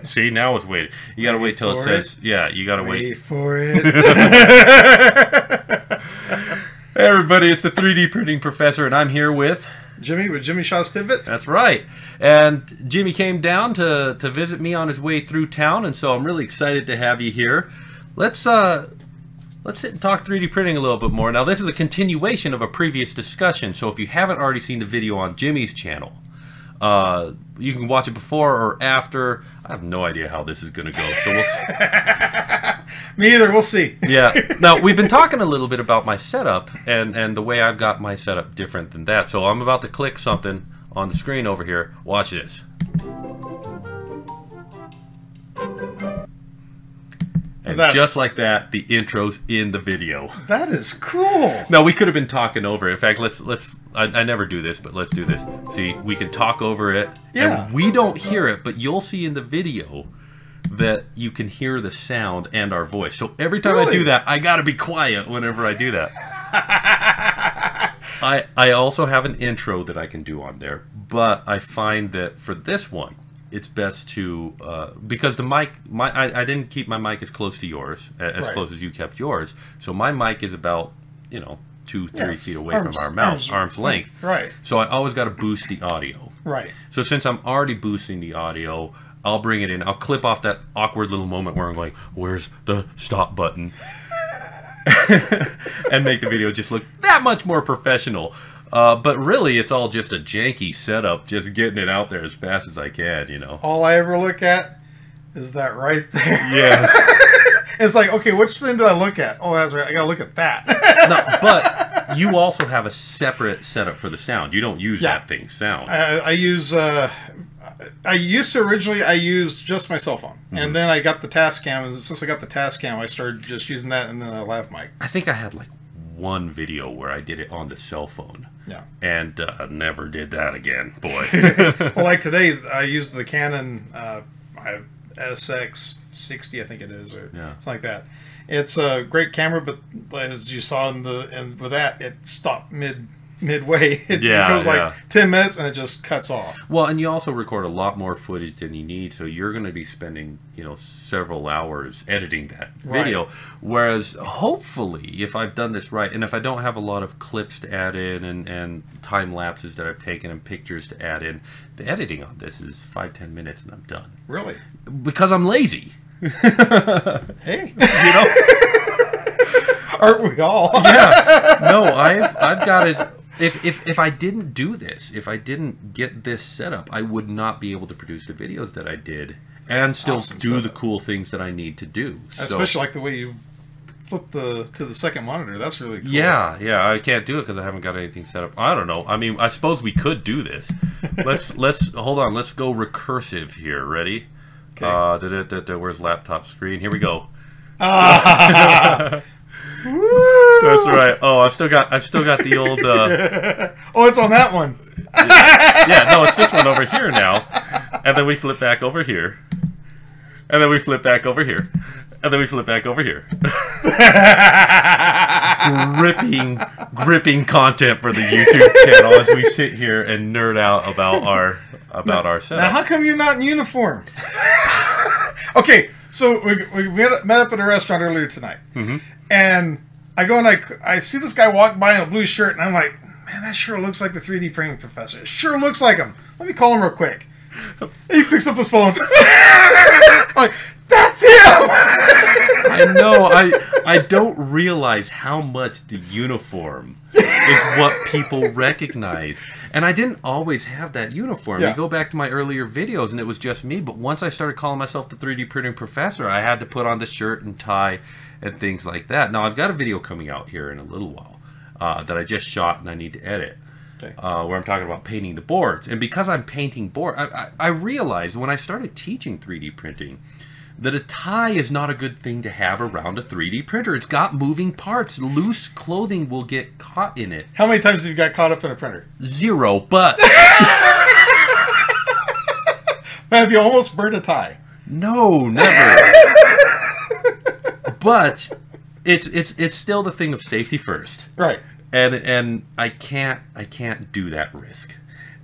See, now it's waiting. You gotta wait till it says, yeah, you gotta wait. Wait for it. Hey everybody, it's the 3D Printing Professor, and I'm here with... Jimmy, with Jimmy Shaw's Tidbits. That's right. And Jimmy came down to visit me on his way through town, and so I'm really excited to have you here. Let's sit and talk 3D printing a little bit more. Now, this is a continuation of a previous discussion, so if you haven't already seen the video on Jimmy's channel, you can watch it before or after. I have no idea how this is going to go, so we'll Me either. We'll see. Yeah. Now, we've been talking a little bit about my setup and the way I've got my setup different than that. So I'm about to click something on the screen over here. Watch this. And just like that, the intro's in the video. That is cool. Now, we could have been talking over it. In fact, I never do this, but let's do this. See, we can talk over it. Yeah. And we don't hear it, but you'll see in the video that you can hear the sound and our voice. So every time I do that, I gotta be quiet whenever I do that. I also have an intro that I can do on there, but I find that for this one, it's best to because the mic, I didn't keep my mic as close to yours, as close as you kept yours. So my mic is about 2-3 feet away from our mouth, arm's length. Right. So I always got to boost the audio. Right. So since I'm already boosting the audio, I'll bring it in. I'll clip off that awkward little moment where I'm going, "Where's the stop button?" and make the video just look that much more professional. But really, it's all just a janky setup, just getting it out there as fast as I can, All I ever look at is that right there. Yeah. It's like, okay, which thing did I look at? Oh, that's right. I got to look at that. No, but you also have a separate setup for the sound. You don't use that thing's sound. I use... I used to originally, I used just my cell phone. And then I got the Tascam. And since I got the Tascam, I started just using that and then a lav mic. I think I had like one video where I did it on the cell phone. Yeah. And never did that again, boy. Well, like today, I used the Canon SX60, I think it is, or something like that. It's a great camera, but as you saw with that, it stopped midway. It goes like 10 minutes and it just cuts off. Well, and you also record a lot more footage than you need, so you're going to be spending several hours editing that video. Whereas hopefully, if I've done this right, and if I don't have a lot of clips to add in and time lapses that I've taken and pictures to add in, the editing on this is 5-10 minutes and I'm done. Really? Because I'm lazy. Hey, aren't we all? Yeah. No, I've got it. If I didn't do this, if I didn't get this set up, I would not be able to produce the videos that I did and still do the cool things that I need to do. Especially like the way you flip to the second monitor. That's really cool. Yeah, I can't do it because I haven't got anything set up. I don't know. I mean, I suppose we could do this. Let's hold on. Let's go recursive here. Ready? Okay. Where's laptop screen? Here we go. That's right. Oh, I've still got the old. Oh, it's on that one. Yeah, no, it's this one over here now, and then we flip back over here, and then we flip back over here, and then we flip back over here. gripping content for the YouTube channel as we sit here and nerd out about our setup. Now, how come you're not in uniform? Okay, so we met up at a restaurant earlier tonight, and I go and I see this guy walk by in a blue shirt, and I'm like, man, that sure looks like the 3D printing professor. It sure looks like him. Let me call him real quick. And he picks up his phone. I'm like, that's him! I know. I don't realize how much the uniform is what people recognize. And I didn't always have that uniform. You go back to my earlier videos and it was just me. But once I started calling myself the 3D printing professor, I had to put on the shirt and tie and things like that. Now, I've got a video coming out here in a little while that I just shot and I need to edit. Where I'm talking about painting the boards. And because I'm painting board, I realized when I started teaching 3D printing that a tie is not a good thing to have around a 3D printer. It's got moving parts. Loose clothing will get caught in it. How many times have you got caught up in a printer? 0, but... Have you almost burned a tie? No, never. But it's still the thing of safety first. Right. And I can't do that risk.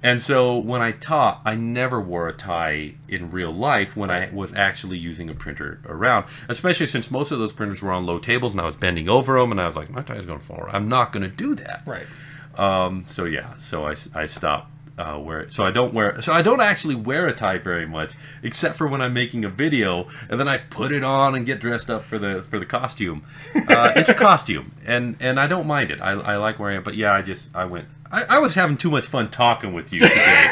And so when I taught, I never wore a tie in real life when I was actually using a printer around, especially since most of those printers were on low tables and I was bending over them and I was like, my tie is going to fall. I'm not going to do that. Right. So yeah, so I stopped so I don't actually wear a tie very much, except for when I'm making a video and then I put it on and get dressed up for the costume. It's a costume and I don't mind it. I like wearing it, but yeah, I was having too much fun talking with you today,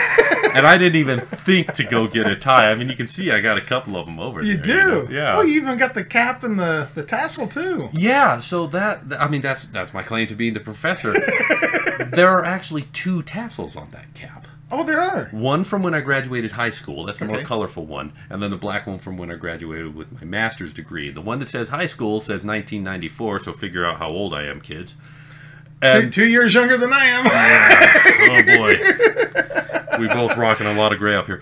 and I didn't even think to go get a tie. I mean, you can see I got a couple of them over there. You do? You know? Yeah. Oh, you even got the cap and the tassel, too. Yeah, so that's my claim to being the professor. There are actually 2 tassels on that cap. Oh, there are. One from when I graduated high school. That's the more colorful one. And then the black one from when I graduated with my master's degree. The one that says high school says 1994, so figure out how old I am, kids. And 2 years younger than I am. Oh boy, we both rocking a lot of gray up here.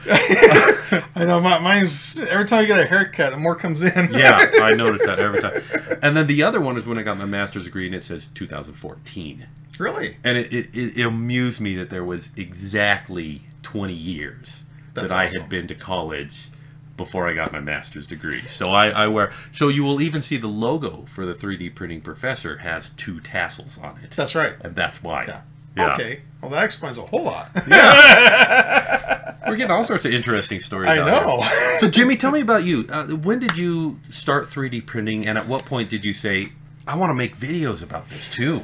I know mine's every time you get a haircut, more comes in. Yeah, I notice that every time. And then the other one is when I got my master's degree, and it says 2014. Really? And it amused me that there was exactly 20 years that I had been to college before I got my master's degree. So I wear. So you will even see the logo for the 3D printing professor has 2 tassels on it. That's right. And that's why. Yeah. Okay. Well, that explains a whole lot. Yeah. We're getting all sorts of interesting stories. I know. So Jimmy, tell me about you. When did you start 3D printing, and at what point did you say, I want to make videos about this too?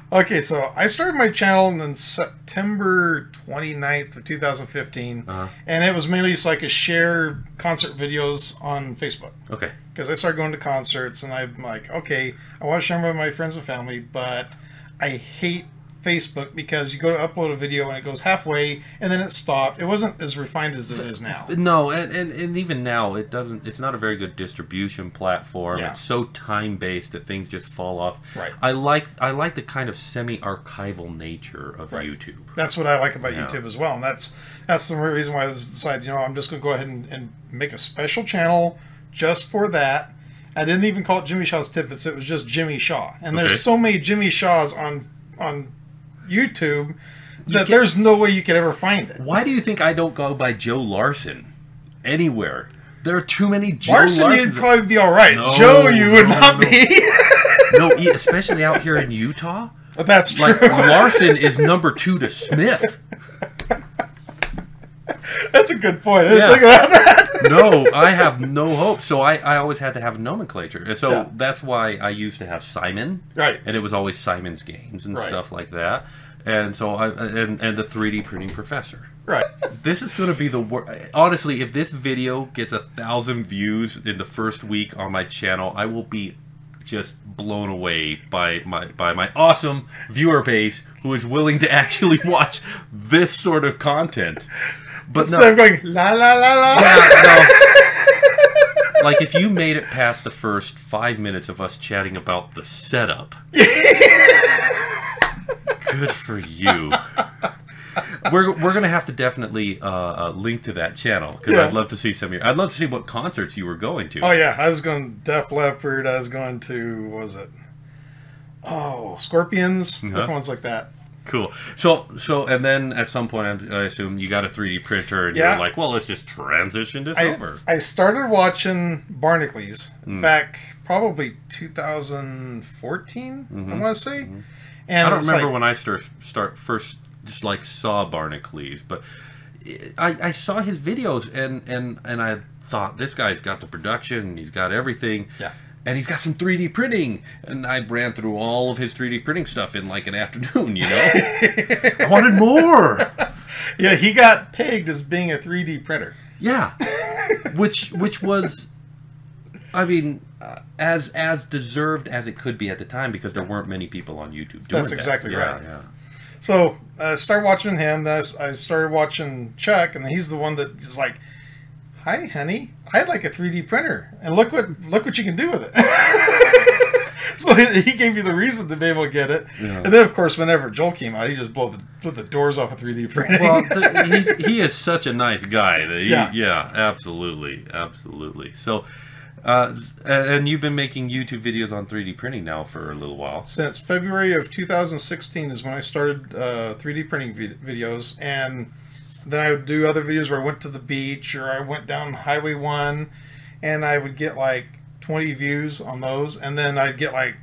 Okay, so I started my channel on September 29th of 2015, and it was mainly just like a share concert videos on Facebook. Okay. Because I started going to concerts, and I'm like, okay, I want to share them with my friends and family, but I hate Facebook because you go to upload a video and it goes halfway and then it stopped. It wasn't as refined as it is now. No, and even now it's not a very good distribution platform. Yeah. It's so time based that things just fall off. Right. I like the kind of semi-archival nature of YouTube. That's what I like about YouTube as well. And that's the reason why I decided, I'm just gonna go ahead and make a special channel just for that. I didn't even call it Jimmy Shaw's Tidbits, it was just Jimmy Shaw. And there's so many Jimmy Shaws on YouTube that there's no way you could ever find it. Why do you think I don't go by Joe Larson anywhere? There are too many Joe Larson. You'd probably be all right. No, Joe, you would not be. No, especially out here in Utah. But that's true. Like Larson is number 2 to Smith. That's a good point. I didn't think about that. No, I have no hope. So I always had to have a nomenclature. And so that's why I used to have Simon. Right. And it was always Simon's Games and stuff like that. And so and the 3D printing professor. Right. This is going to be the worst. Honestly, if this video gets 1,000 views in the first week on my channel, I will be just blown away by my awesome viewer base who is willing to actually watch this sort of content. But instead of going la la la la. Yeah, no. Like if you made it past the first 5 minutes of us chatting about the setup, good for you. We're gonna have to definitely link to that channel because I'd love to see some of your. I'd love to see what concerts you were going to. Oh yeah, I was going to Def Leppard. I was going to Scorpions, different ones like that. Cool. So, and then at some point, I assume you got a 3D printer, and you're like, well, let's just transition this over. I started watching Barnacules back probably 2014, I want to say. And I don't remember when I first just like saw Barnacules, but I saw his videos, and I thought, this guy's got the production, he's got everything. Yeah. And he's got some 3D printing. And I ran through all of his 3D printing stuff in like an afternoon, I wanted more. Yeah, he got pegged as being a 3D printer. Yeah. Which was, I mean, as deserved as it could be at the time because there weren't many people on YouTube doing that. That's exactly right. Yeah. So I started watching him. Then I started watching Chuck, and he's the one that is like, hi, honey, I'd like a 3D printer, and look what you can do with it. So he gave me the reason to be able to get it. Yeah. And then, of course, whenever Joel came out, he just blew the doors off of 3D printing. Well, he is such a nice guy. That yeah, absolutely. So And you've been making YouTube videos on 3D printing now for a little while. Since February of 2016 is when I started 3D printing videos, and then I would do other videos where I went to the beach or I went down Highway 1, and I would get like 20 views on those, and then I'd get like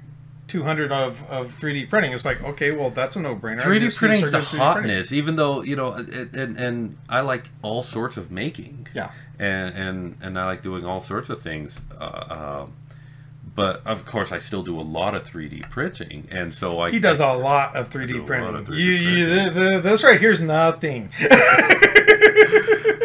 200 of 3D printing. It's like, okay, well, that's a no-brainer. 3D printing is the hotness, even though, you know, and I like all sorts of making. Yeah. And I like doing all sorts of things. But, of course, I still do a lot of 3D printing. And so he does a lot of 3D printing. This right here is nothing.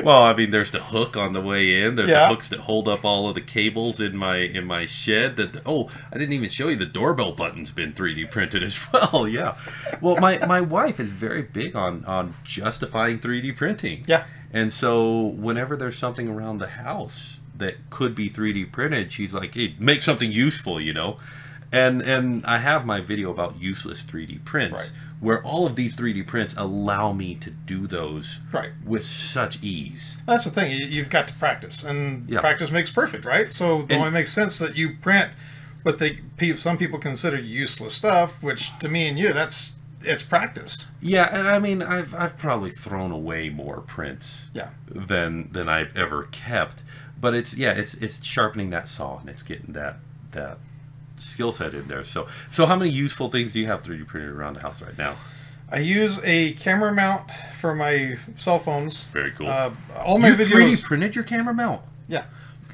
Well, I mean, there's the hook on the way in. There's the hooks that hold up all of the cables in my shed. Oh, I didn't even show you the doorbell button's been 3D printed as well. Yeah. Well, my wife is very big on justifying 3D printing. Yeah. And so whenever there's something around the house that could be 3D printed, she's like, hey, make something useful, you know. And I have my video about useless 3D prints, where all of these 3D prints allow me to do those with such ease. That's the thing. You've got to practice, and practice makes perfect, right? So it only makes sense that you print what some people consider useless stuff, which to me and you, it's practice. Yeah, and I mean, I've probably thrown away more prints than I've ever kept, but it's sharpening that saw, and it's getting that skill set in there. So how many useful things do you have 3D printed around the house right now? I use a camera mount for my cell phones. Very cool. All my videos. 3D printed your camera mount? Yeah.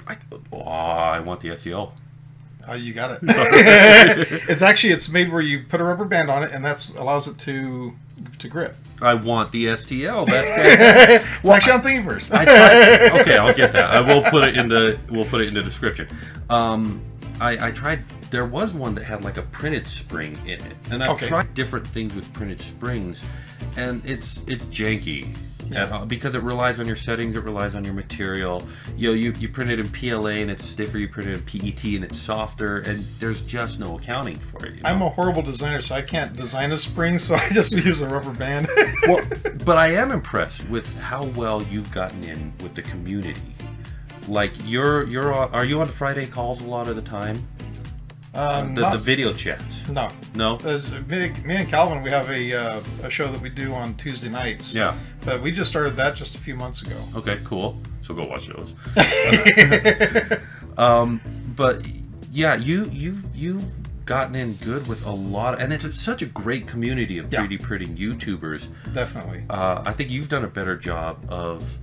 I want the STL. You got it. It's made where you put a rubber band on it, and that allows it to grip. I want the STL. That's it's actually on Thingiverse. Okay, I'll get that. We'll put it in the description. I tried. There was one that had like a printed spring in it, and I've tried different things with printed springs, and it's janky. Yeah. Because it relies on your settings, it relies on your material. You print it in PLA and it's stiffer. You print it in PET and it's softer, and there's just no accounting for it. You know? I'm a horrible designer, so I can't design a spring, so I just use a rubber band. Well, but I am impressed with how well you've gotten in with the community. Like are you on Friday calls a lot of the time? The video chats. No. Me and Calvin, we have a show that we do on Tuesday nights. Yeah. But we just started that just a few months ago. Okay, cool. So go watch those. But yeah, you've gotten in good with a lot, and it's such a great community of 3D printing YouTubers. Definitely. I think you've done a better job of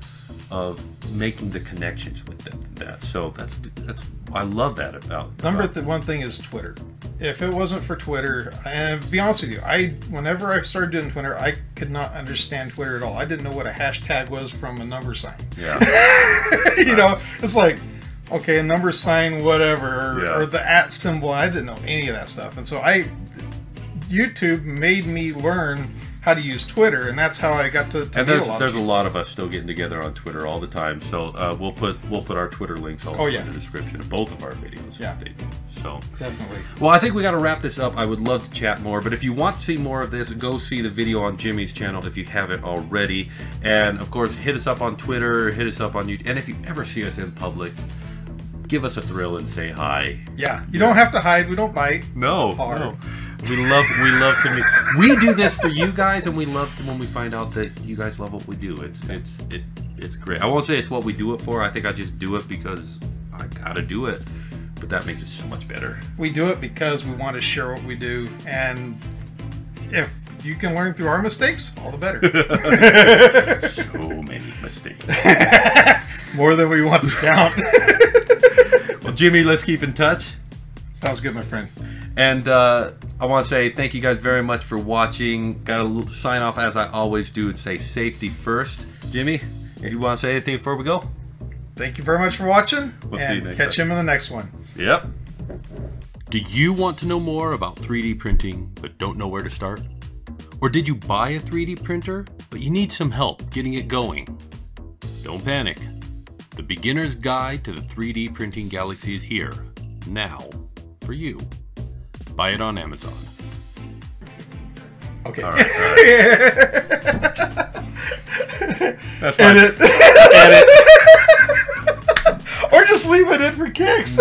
making the connections with them than that. So that's I love that about one thing is Twitter. If it wasn't for Twitter, and to be honest with you, whenever I started doing Twitter, I could not understand Twitter at all. I didn't know what a hashtag was from a number sign. Yeah. You know, it's like, okay, a number sign, whatever, or the @ symbol. I didn't know any of that stuff, and so YouTube made me learn how to use Twitter, and that's how I got to meet a lot of people. There's a lot of us still getting together on Twitter all the time, so we'll put our Twitter links all in the description of both of our videos. Yeah. So definitely. Well, I think we got to wrap this up. I would love to chat more, but if you want to see more of this, go see the video on Jimmy's channel if you haven't already, and of course, hit us up on Twitter, hit us up on YouTube, and if you ever see us in public, give us a thrill and say hi. Yeah, you don't have to hide. We don't bite. No. We love to meet. We do this for you guys, and we love when we find out that you guys love what we do. It's great. I won't say it's what we do it for. I think I just do it because I gotta do it. But that makes it so much better. We do it because we want to share what we do, and if you can learn through our mistakes, all the better. So many mistakes. More than we want to count. Well, Jimmy, let's keep in touch. Sounds good, my friend. And I want to say thank you guys very much for watching. Got to sign off as I always do and say safety first. Jimmy, you want to say anything before we go? Thank you very much for watching. We'll see you next time. Catch him in the next one. Yep. Do you want to know more about 3D printing but don't know where to start? Or did you buy a 3D printer but you need some help getting it going? Don't panic. The Beginner's Guide to the 3D Printing Galaxy is here, now, for you. Buy it on Amazon. Okay. All right. That's fine. Edit. Edit. Or just just leaving it for kicks.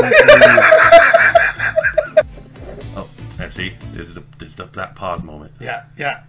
Oh, and see, this is that pause moment. Yeah, yeah.